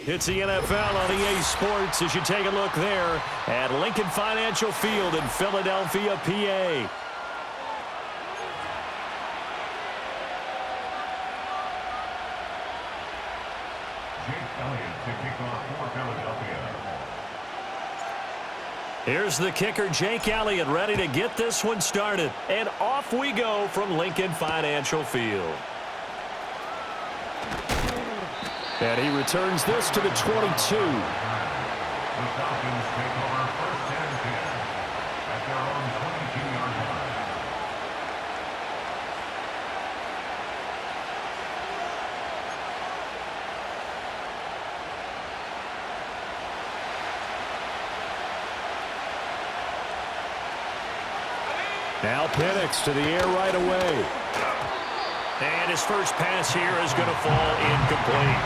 It's the NFL on EA Sports as you take a look there at Lincoln Financial Field in Philadelphia, PA. Here's the kicker, Jake Elliott, ready to get this one started. And off we go from Lincoln Financial Field. And he returns this to the 22. The Falcons take over first and 10 at their own 22-yard line. Now Penix to the air right away. And his first pass here is going to fall incomplete.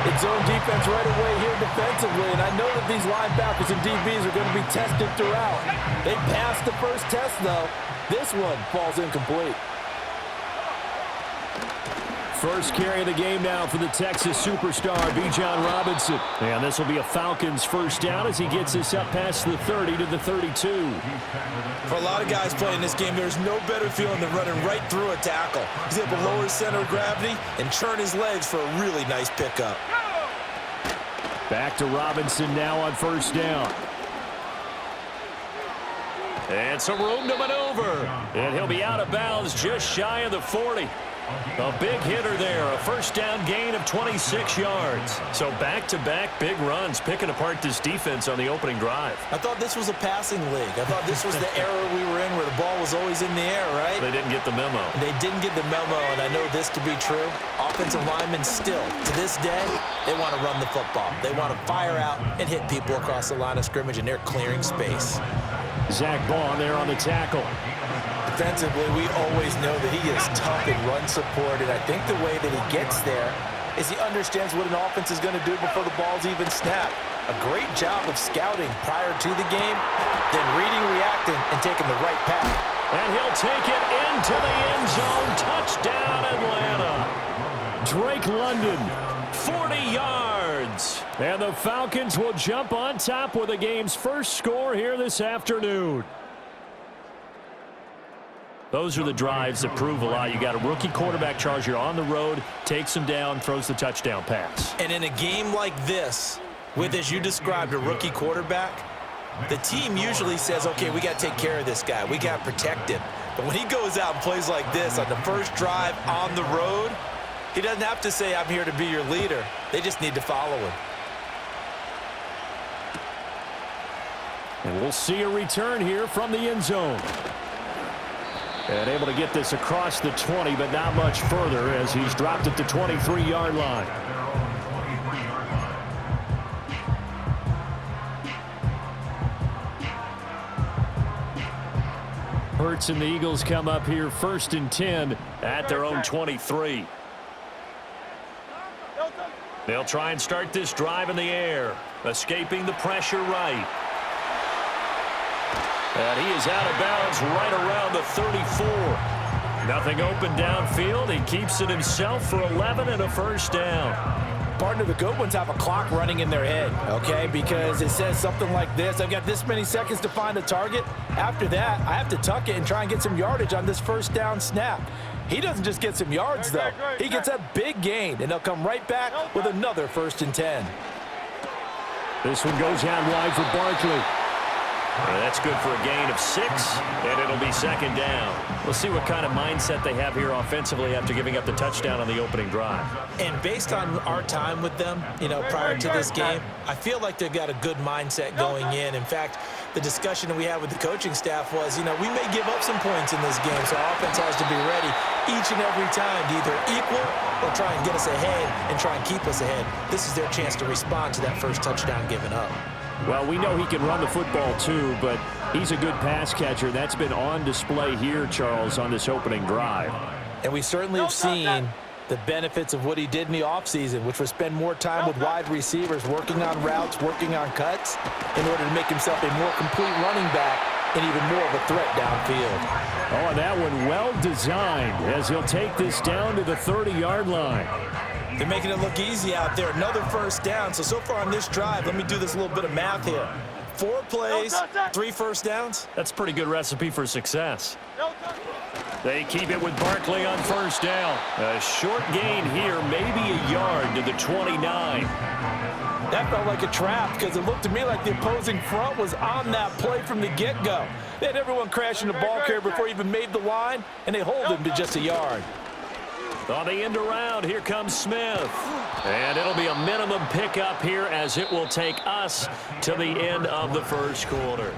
It's zone defense right away here defensively, and I know that these linebackers and DBs are going to be tested throughout. They passed the first test, though. This one falls incomplete. First carry of the game now for the Texas superstar, Bijan Robinson. And this will be a Falcons first down as he gets this up past the 30 to the 32. For a lot of guys playing this game, there's no better feeling than running right through a tackle. He's able to lower his center of gravity and turn his legs for a really nice pickup. Back to Robinson now on first down. And some room to maneuver. And he'll be out of bounds just shy of the 40. A big hitter there, a first down gain of 26 yards. So back-to-back big runs, picking apart this defense on the opening drive. I thought this was a passing league. I thought this was the era we were in where the ball was always in the air, right? They didn't get the memo. They didn't get the memo, and I know this to be true. Offensive linemen still, to this day, they want to run the football. They want to fire out and hit people across the line of scrimmage, and they're clearing space. Zach Baugh there on the tackle. Defensively, we always know that he is tough in run support, and I think the way that he gets there is he understands what an offense is going to do before the ball's even snapped. A great job of scouting prior to the game, then reading, reacting, and taking the right path. And he'll take it into the end zone. Touchdown, Atlanta. Drake London, 40 yards. And the Falcons will jump on top with the game's first score here this afternoon. Those are the drives that prove a lot. You got a rookie quarterback charger on the road, takes him down, throws the touchdown pass. And in a game like this, with, as you described, a rookie quarterback, the team usually says, okay, we got to take care of this guy. We got to protect him. But when he goes out and plays like this on the first drive on the road, he doesn't have to say, I'm here to be your leader. They just need to follow him. And we'll see a return here from the end zone. And able to get this across the 20, but not much further as he's dropped it to 23-yard line. Hurts and the Eagles come up here first and 10 at their own 23. They'll try and start this drive in the air, escaping the pressure right. And he is out of bounds right around the 34. Nothing open downfield. He keeps it himself for 11 and a first down. Partner, the good ones have a clock running in their head, okay? Because it says something like this. I've got this many seconds to find a target. After that, I have to tuck it and try and get some yardage on this first down snap. He doesn't just get some yards, though. He gets a big gain, and they'll come right back with another first and 10. This one goes out wide for Barkley. And that's good for a gain of 6, and it'll be second down. We'll see what kind of mindset they have here offensively after giving up the touchdown on the opening drive. And based on our time with them, prior to this game, I feel like they've got a good mindset going in. In fact, the discussion that we had with the coaching staff was, we may give up some points in this game, so our offense has to be ready each and every time to either equal or try and get us ahead and try and keep us ahead. This is their chance to respond to that first touchdown given up. Well, we know he can run the football too, but he's a good pass catcher. That's been on display here, Charles, on this opening drive. And we certainly have seen the benefits of what he did in the offseason, which was spend more time with wide receivers, working on routes, working on cuts, in order to make himself a more complete running back and even more of a threat downfield. Oh, and that one well designed as he'll take this down to the 30-yard line. They're making it look easy out there. Another first down. So far on this drive, let me do this little bit of math here. 4 plays, 3 first downs. That's a pretty good recipe for success. They keep it with Barkley on first down. A short gain here, maybe a yard to the 29. That felt like a trap because it looked to me like the opposing front was on that play from the get-go. They had everyone crashing the ball carrier before he even made the line, and they hold him to just a yard. On the end around, here comes Smith. And it'll be a minimum pickup here as it will take us to the end of the first quarter.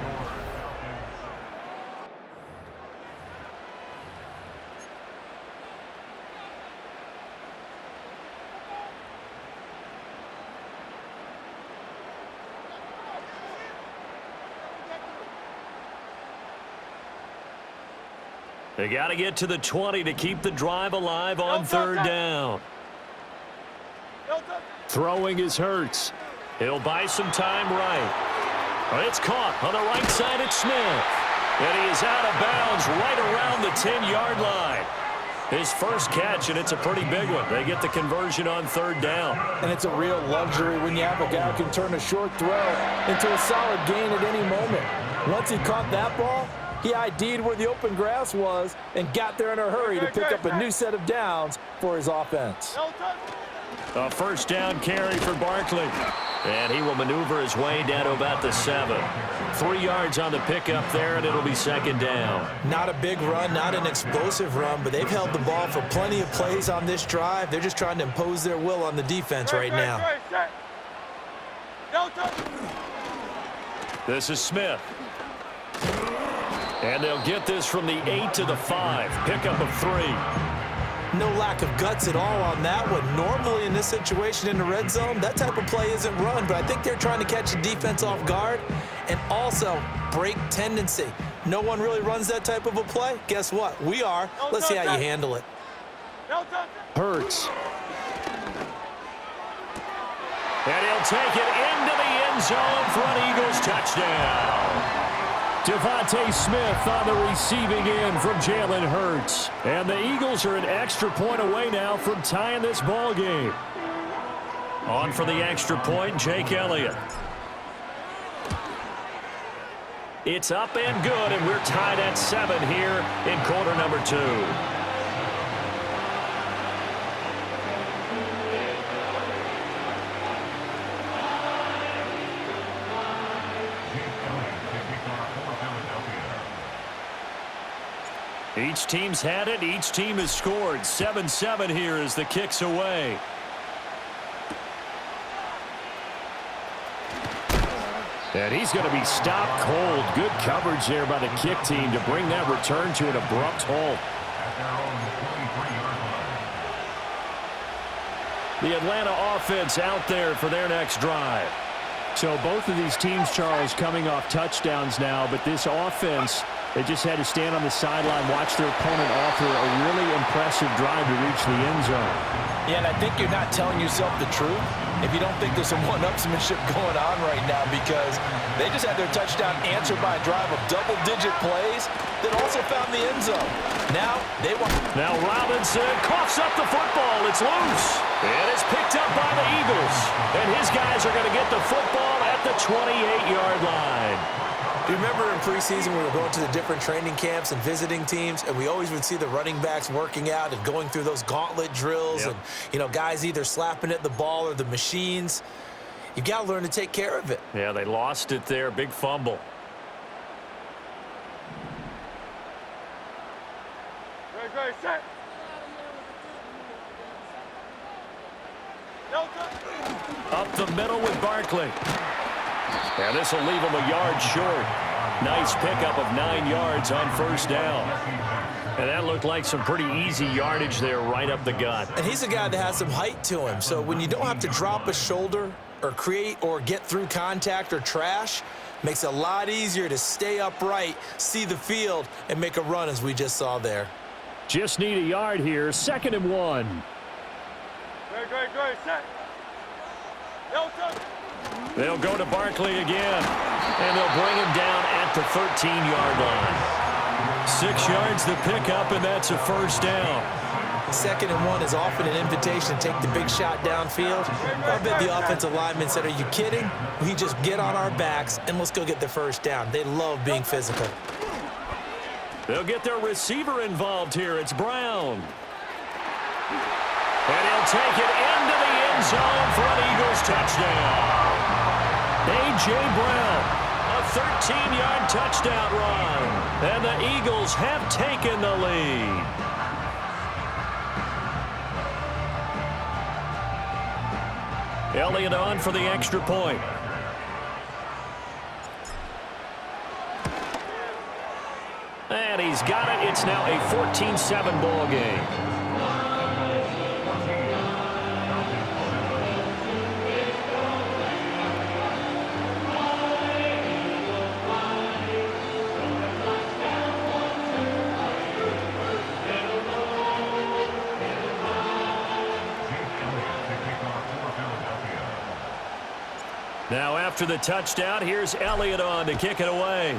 They got to get to the 20 to keep the drive alive on third down. Throwing is Hurts. He'll buy some time right. It's caught on the right side at Smith. And he is out of bounds right around the 10-yard line. His first catch, and it's a pretty big one. They get the conversion on third down. And it's a real luxury when you have a guy who can turn a short throw into a solid gain at any moment. Once he caught that ball, he ID'd where the open grass was and got there in a hurry to pick up a new set of downs for his offense. A first down carry for Barkley. And he will maneuver his way down to about the 7. 3 yards on the pickup there, and it'll be second down. Not a big run, not an explosive run, but they've held the ball for plenty of plays on this drive. They're just trying to impose their will on the defense right now. This is Smith. And they'll get this from the 8 to the 5. Pickup of 3. No lack of guts at all on that one. Normally in this situation in the red zone, that type of play isn't run, but I think they're trying to catch the defense off guard and also break tendency. No one really runs that type of a play. Guess what? We are. Let's see how you handle it. Hurts. And he'll take it into the end zone for an Eagles touchdown. Devontae Smith on the receiving end from Jalen Hurts. And the Eagles are an extra point away now from tying this ball game. On for the extra point, Jake Elliott. It's up and good, and we're tied at 7 here in quarter number 2. Each team's had it. Each team has scored. 7-7 here as the kick's away. And he's going to be stopped cold. Good coverage there by the kick team to bring that return to an abrupt halt. The Atlanta offense out there for their next drive. So both of these teams, Charles, coming off touchdowns now, but this offense, they just had to stand on the sideline, watch their opponent offer a really impressive drive to reach the end zone. Yeah, and I think you're not telling yourself the truth if you don't think there's some one-upsmanship going on right now, because they just had their touchdown answered by a drive of double-digit plays that also found the end zone. Now Robinson coughs up the football. It's loose. And it's picked up by the Eagles. And his guys are going to get the football at the 28-yard line. Do you remember in preseason we were going to the different training camps and visiting teams, and we always would see the running backs working out and going through those gauntlet drills, and, you know, guys either slapping at the ball or the machines. You got to learn to take care of it. Yeah, they lost it there. Big fumble. Set. Up the middle with Barkley. And this will leave him a yard short. Nice pickup of 9 yards on first down. And that looked like some pretty easy yardage there right up the gut. And he's a guy that has some height to him. So when you don't have to drop a shoulder or create or get through contact or trash, makes it a lot easier to stay upright, see the field, and make a run as we just saw there. Just need a yard here. 2nd and 1. Great. Set. They'll go to Barkley again. And they'll bring him down at the 13-yard line. 6 yards to pick up, and that's a first down. 2nd and 1 is often an invitation to take the big shot downfield. I bet the offensive lineman said, are you kidding? We just get on our backs and let's go get the first down. They love being physical. They'll get their receiver involved here. It's Brown. And he'll take it into the end zone for an Eagles touchdown. A.J. Brown, a 13-yard touchdown run. And the Eagles have taken the lead. Elliott on for the extra point. And he's got it. It's now a 14-7 ball game. Now after the touchdown, here's Elliott on to kick it away.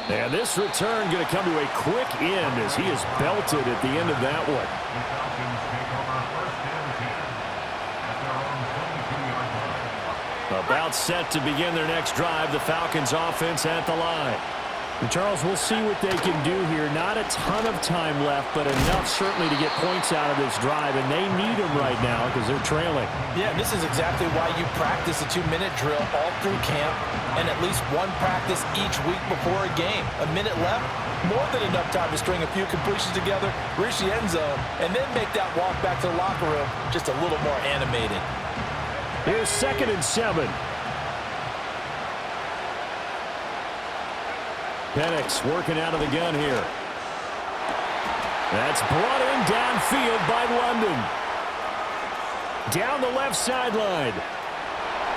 And this return going to come to a quick end as he is belted at the end of that one. About set to begin their next drive, the Falcons offense at the line. And Charles, we'll see what they can do here. Not a ton of time left, but enough certainly to get points out of this drive, and they need them right now because they're trailing. Yeah, this is exactly why you practice a 2-minute drill all through camp and at least one practice each week before a game. A minute left, more than enough time to string a few completions together, reach the end zone, and then make that walk back to the locker room just a little more animated. Here's 2nd and 7. Penix working out of the gun here. That's brought in downfield by London. Down the left sideline.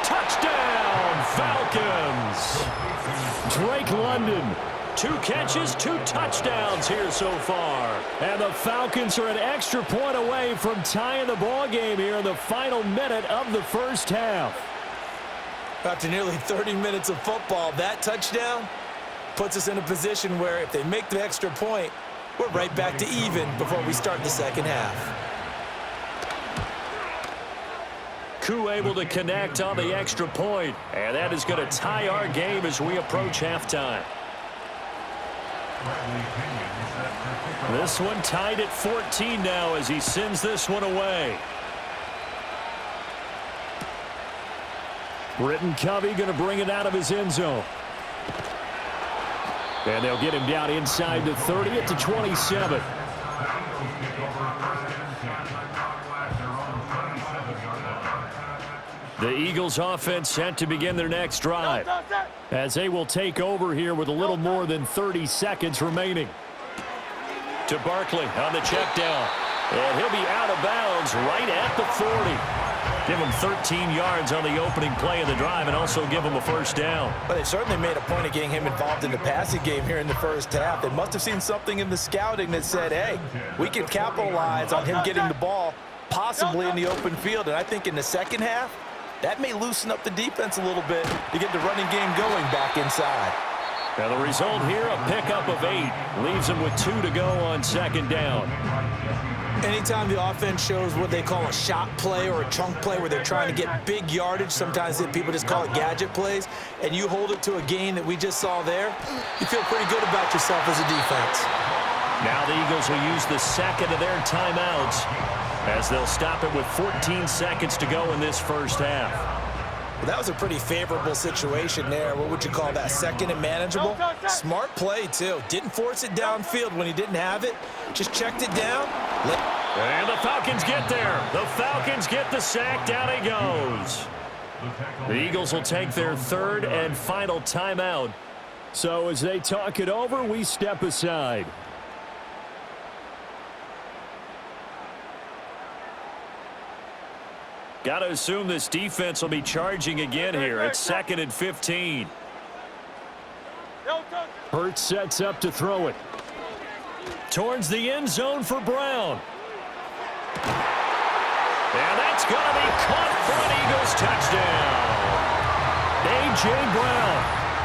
Touchdown, Falcons. Drake London. 2 catches, 2 touchdowns here so far. And the Falcons are an extra point away from tying the ball game here in the final minute of the first half. After nearly 30 minutes of football, that touchdown puts us in a position where if they make the extra point, we're right back to even before we start the second half. Koo able to connect on the extra point, and that is going to tie our game as we approach halftime. This one tied at 14 now as he sends this one away. Britton Covey going to bring it out of his end zone. And they'll get him down inside the 30 at the 27. The Eagles offense set to begin their next drive as they will take over here with a little more than 30 seconds remaining. To Barkley on the check down. And he'll be out of bounds right at the 40. Give him 13 yards on the opening play of the drive and also give him a first down. But they certainly made a point of getting him involved in the passing game here in the first half. They must have seen something in the scouting that said, hey, we can capitalize on him getting the ball possibly in the open field. And I think in the second half, that may loosen up the defense a little bit to get the running game going back inside. Now the result here, a pickup of 8. Leaves them with 2 to go on second down. Anytime the offense shows what they call a shot play or a chunk play where they're trying to get big yardage, sometimes people just call it gadget plays, and you hold it to a gain that we just saw there, you feel pretty good about yourself as a defense. Now the Eagles will use the second of their timeouts as they'll stop it with 14 seconds to go in this first half. Well, that was a pretty favorable situation there. What would you call that? Second and manageable? Smart play, too. Didn't force it downfield when he didn't have it. Just checked it down. And the Falcons get there. The Falcons get the sack. Down he goes. The Eagles will take their 3rd and final timeout. So as they talk it over, we step aside. Got to assume this defense will be charging again here. It's 2nd and 15. Hurts sets up to throw it. Towards the end zone for Brown. And that's going to be caught for an Eagles touchdown. A.J. Brown,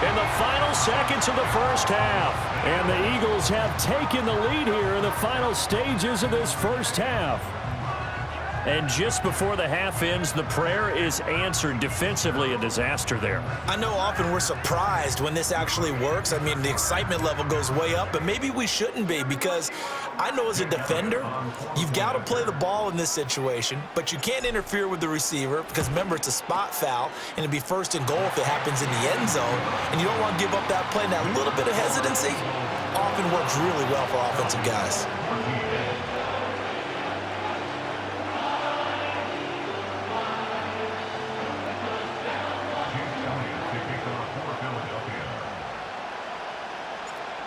in the final seconds of the first half. And the Eagles have taken the lead here in the final stages of this first half. And just before the half ends, the prayer is answered. Defensively, a disaster there. I know often we're surprised when this actually works. I mean, the excitement level goes way up, but maybe we shouldn't be, because I know as a defender, you've got to play the ball in this situation, but you can't interfere with the receiver because, remember, it's a spot foul, and it'd be first and goal if it happens in the end zone, and you don't want to give up that play. And that little bit of hesitancy often works really well for offensive guys.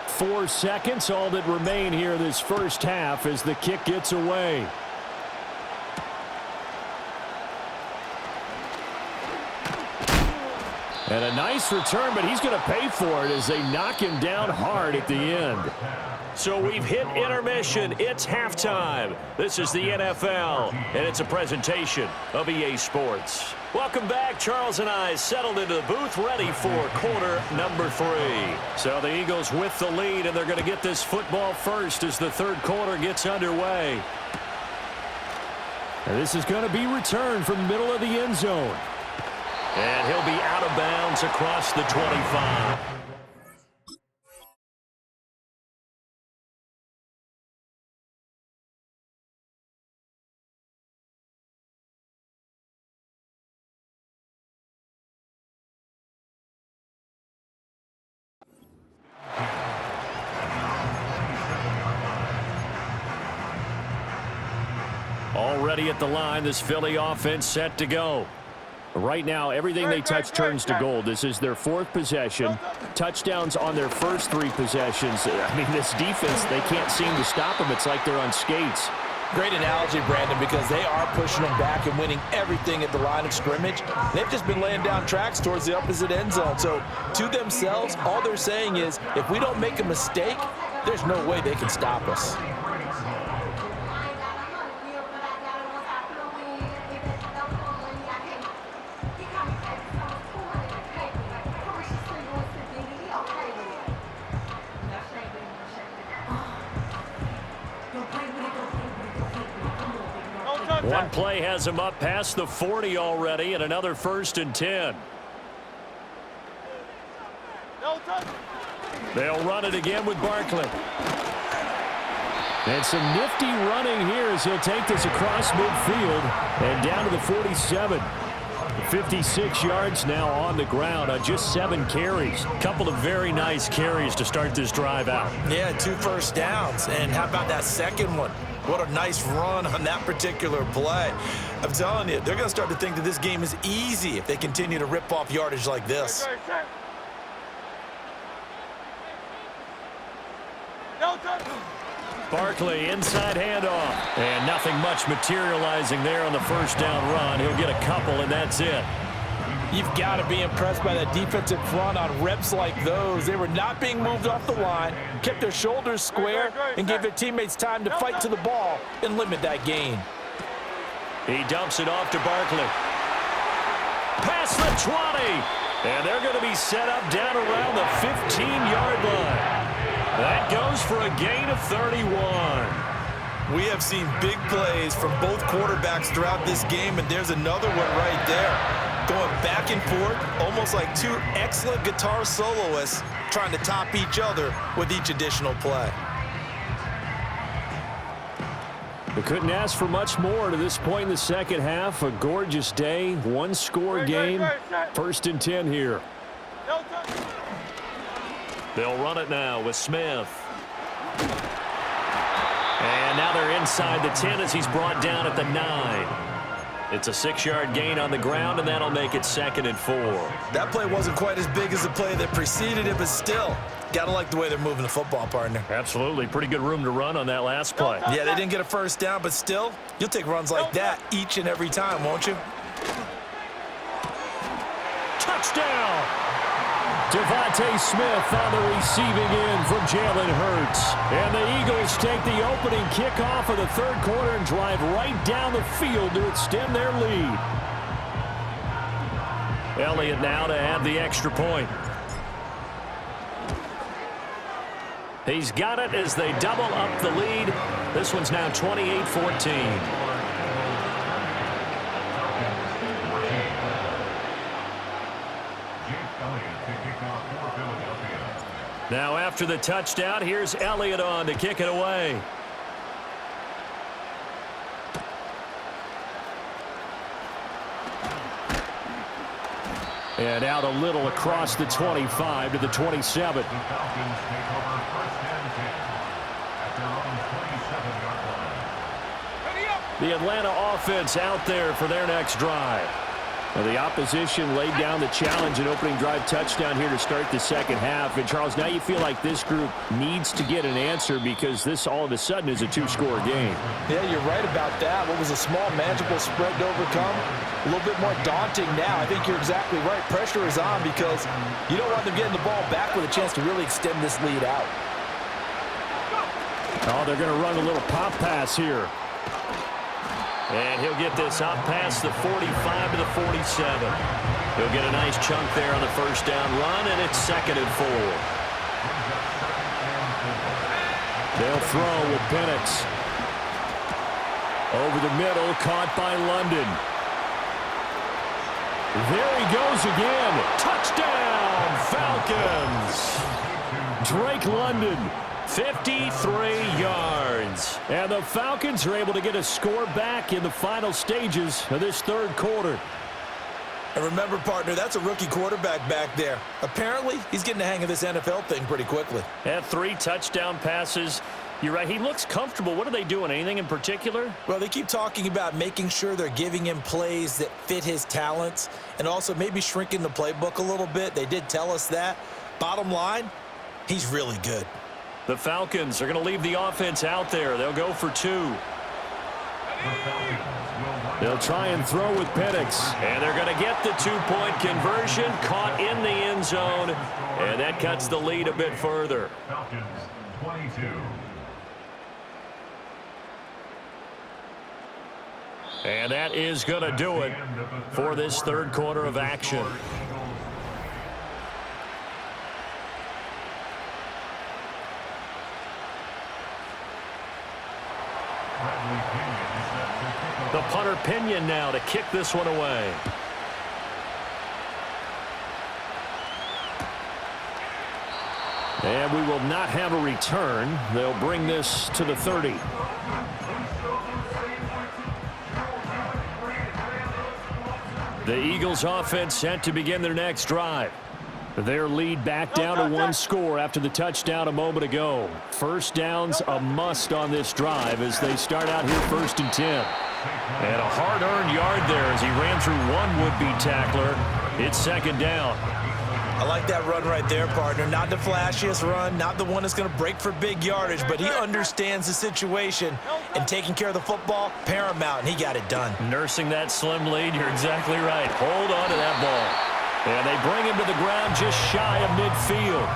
Four seconds, all that remain here this first half as the kick gets away. And a nice return, but he's going to pay for it as they knock him down hard at the end. So we've hit intermission. It's halftime. This is the NFL, and it's a presentation of EA Sports. Welcome back. Charles and I settled into the booth, ready for quarter number 3. So the Eagles with the lead, and they're going to get this football first as the third quarter gets underway. And this is going to be returned from the middle of the end zone. And he'll be out of bounds across the 25. Already at the line, this Philly offense set to go. Right now, everything they touch turns to gold. This is their 4th possession. Touchdowns on their first 3 possessions. I mean, this defense, they can't seem to stop them. It's like they're on skates. Great analogy, Brandon, because they are pushing them back and winning everything at the line of scrimmage. They've just been laying down tracks towards the opposite end zone. So, to themselves, all they're saying is, if we don't make a mistake, there's no way they can stop us. One play has him up past the 40 already, and another 1st and 10. They'll run it again with Barkley. And some nifty running here as he'll take this across midfield and down to the 47. 56 yards now on the ground on just 7 carries. Couple of very nice carries to start this drive out. Yeah, 2 first downs. And how about that second one? What a nice run on that particular play. I'm telling you, they're going to start to think that this game is easy if they continue to rip off yardage like this. Barkley, inside handoff. And nothing much materializing there on the first down run. He'll get a couple, and that's it. You've got to be impressed by that defensive front on reps like those. They were not being moved off the line, kept their shoulders square, and gave their teammates time to fight to the ball and limit that gain. He dumps it off to Barkley. Past the 20. And they're going to be set up down around the 15-yard line. That goes for a gain of 31. We have seen big plays from both quarterbacks throughout this game, and there's another one right there. Going back and forth, almost like 2 excellent guitar soloists trying to top each other with each additional play. They couldn't ask for much more to this point in the second half. A gorgeous day, 1-score game. 1st and 10 here. They'll run it now with Smith. And now they're inside the 10 as he's brought down at the 9. It's a 6-yard gain on the ground, and that'll make it 2nd and 4. That play wasn't quite as big as the play that preceded it, but still, got to like the way they're moving the football, partner. Absolutely. Pretty good room to run on that last play. Yeah, they didn't get a first down, but still, you'll take runs like that each and every time, won't you? Touchdown! Devontae Smith on the receiving end from Jalen Hurts. And the Eagles take the opening kickoff of the third quarter and drive right down the field to extend their lead. Elliott now to add the extra point. He's got it as they double up the lead. This one's now 28-14. Now after the touchdown, here's Elliott on to kick it away. And out a little across the 25 to the 27. The Atlanta offense out there for their next drive. Well, the opposition laid down the challenge and opening drive touchdown here to start the second half. And, Charles, now you feel like this group needs to get an answer because this all of a sudden is a two-score game. Yeah, you're right about that. What was a small, manageable spread to overcome? A little bit more daunting now. I think you're exactly right. Pressure is on because you don't want them getting the ball back with a chance to really extend this lead out. Oh, they're going to run a little pop pass here. And he'll get this up past the 45 to the 47. He'll get a nice chunk there on the first down run, and it's 2nd and 4. They'll throw with Penix. Over the middle, caught by London. There he goes again. Touchdown, Falcons. Drake London. 53 yards. And the Falcons are able to get a score back in the final stages of this third quarter. And remember, partner, that's a rookie quarterback back there. Apparently, he's getting the hang of this NFL thing pretty quickly. Had 3 touchdown passes. You're right, he looks comfortable. What are they doing? Anything in particular? Well, they keep talking about making sure they're giving him plays that fit his talents and also maybe shrinking the playbook a little bit. They did tell us that. Bottom line, he's really good. The Falcons are going to leave the offense out there. They'll go for 2. They'll try and throw with Penix. And they're going to get the 2-point conversion. Caught in the end zone. And that cuts the lead a bit further. Falcons 22. And that is going to do it for this third quarter of action. The punter Pinion now to kick this one away. And we will not have a return. They'll bring this to the 30. The Eagles offense set to begin their next drive. Their lead back down to 1 score after the touchdown a moment ago. First down's a must on this drive as they start out here 1st and 10. And a hard-earned yard there as he ran through one would-be tackler. It's 2nd down. I like that run right there, partner. Not the flashiest run, not the one that's going to break for big yardage, but he understands the situation, and taking care of the football, paramount, and he got it done. Nursing that slim lead, you're exactly right. Hold on to that ball. And they bring him to the ground just shy of midfield.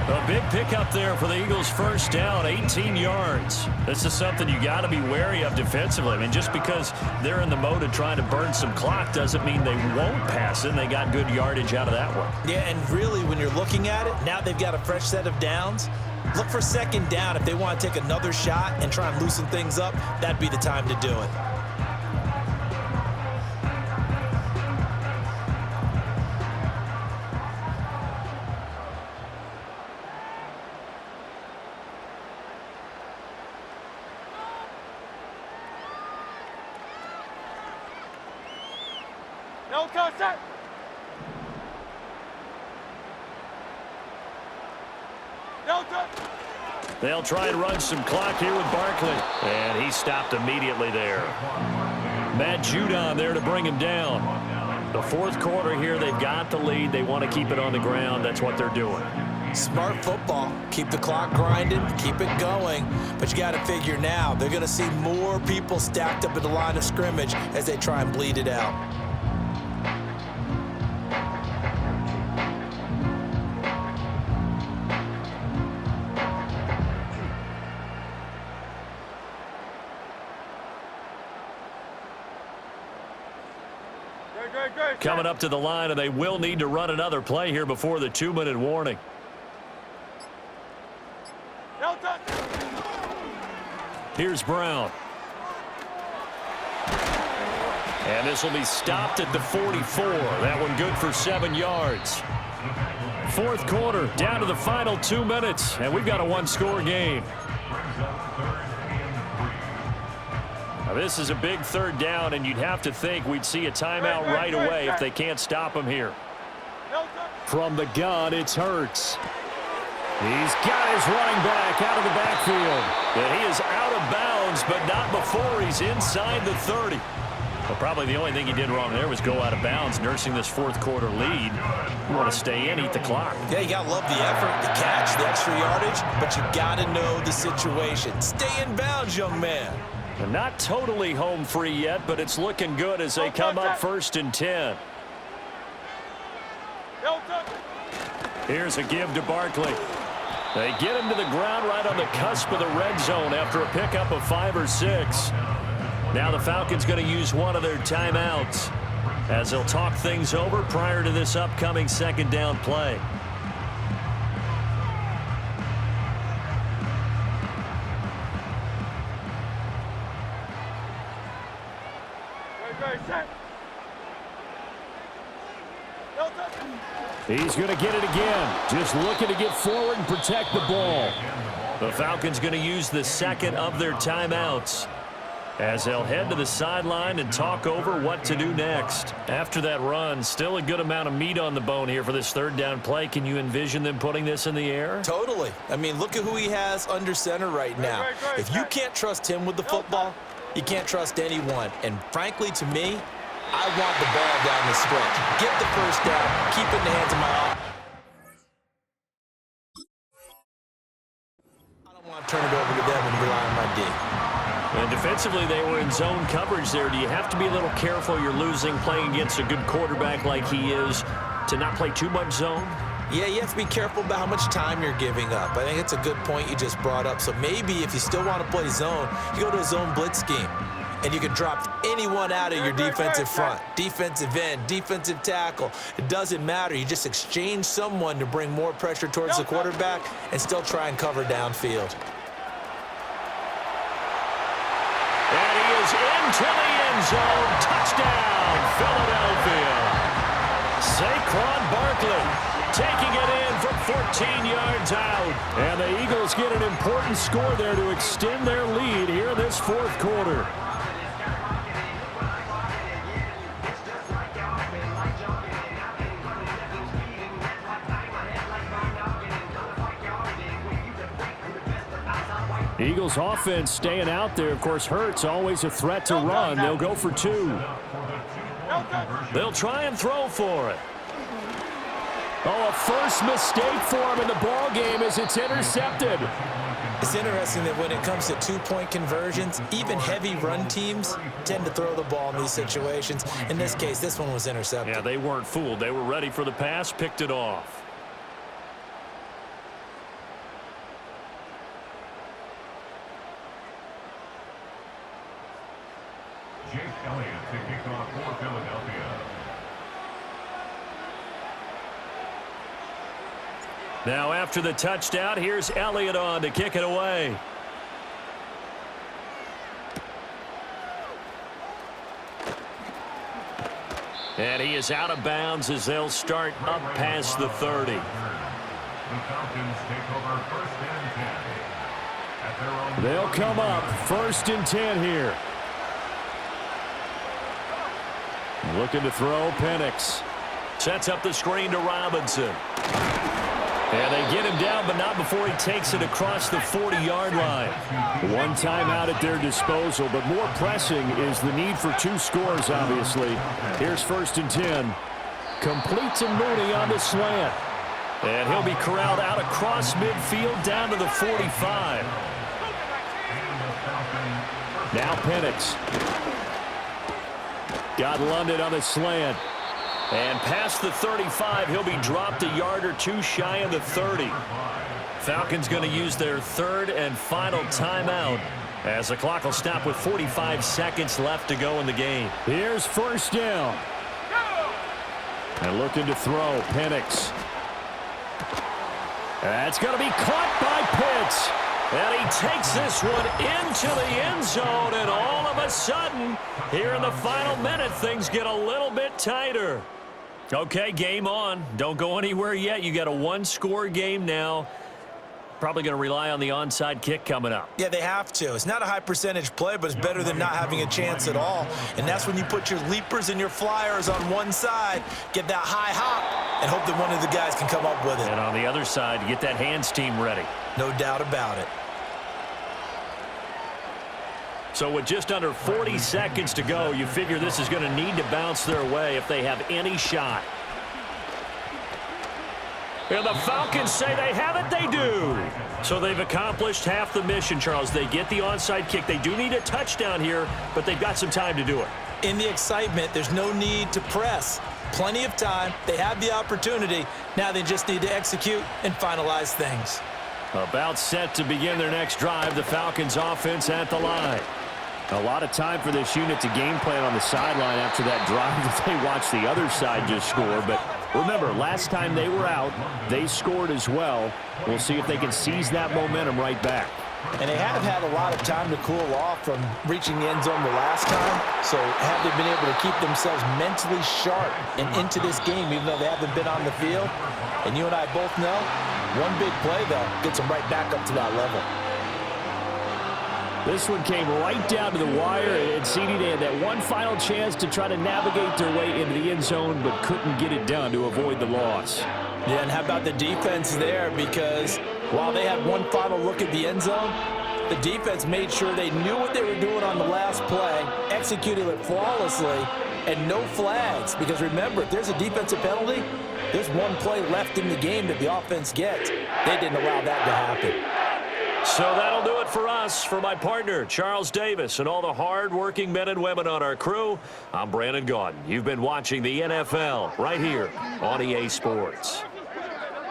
A big pickup there for the Eagles' first down, 18 yards. This is something you got to be wary of defensively. I mean, just because they're in the mode of trying to burn some clock doesn't mean they won't pass it, and they got good yardage out of that one. Yeah, and really, when you're looking at it, now they've got a fresh set of downs. Look for 2nd down. If they want to take another shot and try and loosen things up, that'd be the time to do it. No contact. No touch. They'll try and run some clock here with Barkley. And he stopped immediately there. Matt Judon there to bring him down. The 4th quarter here, they've got the lead. They want to keep it on the ground. That's what they're doing. Smart football. Keep the clock grinding, keep it going. But you got to figure now, they're going to see more people stacked up at the line of scrimmage as they try and bleed it out. Coming up to the line, and they will need to run another play here before the 2-minute warning. Here's Brown. And this will be stopped at the 44. That one good for 7 yards. Fourth quarter, down to the final 2 minutes, and we've got a one-score game. Now, this is a big third down, and you'd have to think we'd see a timeout right away if they can't stop him here. From the gun, it's Hurts. He's got his running back out of the backfield. And he is out of bounds, but not before he's inside the 30. Well, probably the only thing he did wrong there was go out of bounds, nursing this fourth quarter lead. You want to stay in, eat the clock. Yeah, you got to love the effort, the catch, the extra yardage, but you got to know the situation. Stay in bounds, young man. And not totally home free yet, but it's looking good as they come up 1st and 10. Here's a give to Barkley. They get him to the ground right on the cusp of the red zone after a pickup of 5 or 6. Now the Falcons going to use one of their timeouts as they'll talk things over prior to this upcoming second down play. He's going to get it again. Just looking to get forward and protect the ball. The Falcons going to use the second of their timeouts as they'll head to the sideline and talk over what to do next. After that run, still a good amount of meat on the bone here for this third down play. Can you envision them putting this in the air? Totally. I mean, look at who he has under center right now. If you can't trust him with the football, you can't trust anyone. And frankly, to me, I want the ball down the stretch. Get the first down. Keep it in the hands of my offense. I don't want to turn it over to them and rely on my D. And defensively, they were in zone coverage there. Do you have to be a little careful? You're losing, playing against a good quarterback like he is, to not play too much zone? Yeah, you have to be careful about how much time you're giving up. I think it's a good point you just brought up. So maybe if you still want to play zone, you go to a zone blitz scheme. And you can drop anyone out of your defensive front, defensive end, defensive tackle. It doesn't matter. You just exchange someone to bring more pressure towards the quarterback and still try and cover downfield. And he is into the end zone. Touchdown, Philadelphia. Saquon Barkley taking it in from 14 yards out. And the Eagles get an important score there to extend their lead here in this fourth quarter. Eagles offense staying out there. Of course, Hurts always a threat to run. They'll go for 2. They'll try and throw for it. Oh, a first mistake for him in the ball game as it's intercepted. It's interesting that when it comes to two-point conversions, even heavy run teams tend to throw the ball in these situations. In this case, this one was intercepted. Yeah, they weren't fooled. They were ready for the pass, picked it off. Jake Elliott to kick off for Philadelphia. Now after the touchdown, here's Elliott on to kick it away. And he is out of bounds as they'll start up past the 30. The Falcons take over 1st and 10. At their own They'll come up 1st and 10 here. Looking to throw, Penix. Sets up the screen to Robinson. And they get him down, but not before he takes it across the 40-yard line. One timeout at their disposal, but more pressing is the need for 2 scores, obviously. Here's 1st and 10. Complete to Mooney on the slant. And he'll be corralled out across midfield down to the 45. Now Penix. Got London on the slant. And past the 35, he'll be dropped a yard or 2 shy of the 30. Falcons going to use their 3rd and final timeout as the clock will stop with 45 seconds left to go in the game. Here's 1st down. And looking to throw, Penix. That's going to be caught by Pitts. And he takes this one into the end zone, and all of a sudden, here in the final minute, things get a little bit tighter. Okay, game on. Don't go anywhere yet. You got a one-score game now. Probably going to rely on the onside kick coming up. Yeah, they have to. It's not a high percentage play, but it's better than not having a chance at all. And that's when you put your leapers and your flyers on one side, get that high hop, and hope that one of the guys can come up with it. And on the other side, get that hands team ready. No doubt about it. So with just under 40 seconds to go, you figure this is going to need to bounce their way if they have any shot. And the Falcons say they have it, they do. So they've accomplished half the mission, Charles. They get the onside kick. They do need a touchdown here, but they've got some time to do it. In the excitement, there's no need to press. Plenty of time. They have the opportunity. Now they just need to execute and finalize things. About set to begin their next drive, the Falcons offense at the line. A lot of time for this unit to game plan on the sideline after that drive that they watched the other side just score. But remember, last time they were out, they scored as well. We'll see if they can seize that momentum right back. And they have had a lot of time to cool off from reaching the end zone the last time. So have they been able to keep themselves mentally sharp and into this game, even though they haven't been on the field? And you and I both know, one big play, though, gets them right back up to that level. This one came right down to the wire, and CD, they had that one final chance to try to navigate their way into the end zone, but couldn't get it done to avoid the loss. Yeah, and how about the defense there? Because while they had one final look at the end zone, the defense made sure they knew what they were doing on the last play, executed it flawlessly, and no flags. Because remember, if there's a defensive penalty, there's one play left in the game that the offense gets. They didn't allow that to happen. So that'll do it for us. For my partner, Charles Davis, and all the hard-working men and women on our crew, I'm Brandon Gaudin. You've been watching the NFL right here on EA Sports.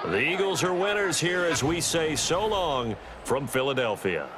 The Eagles are winners here as we say so long from Philadelphia.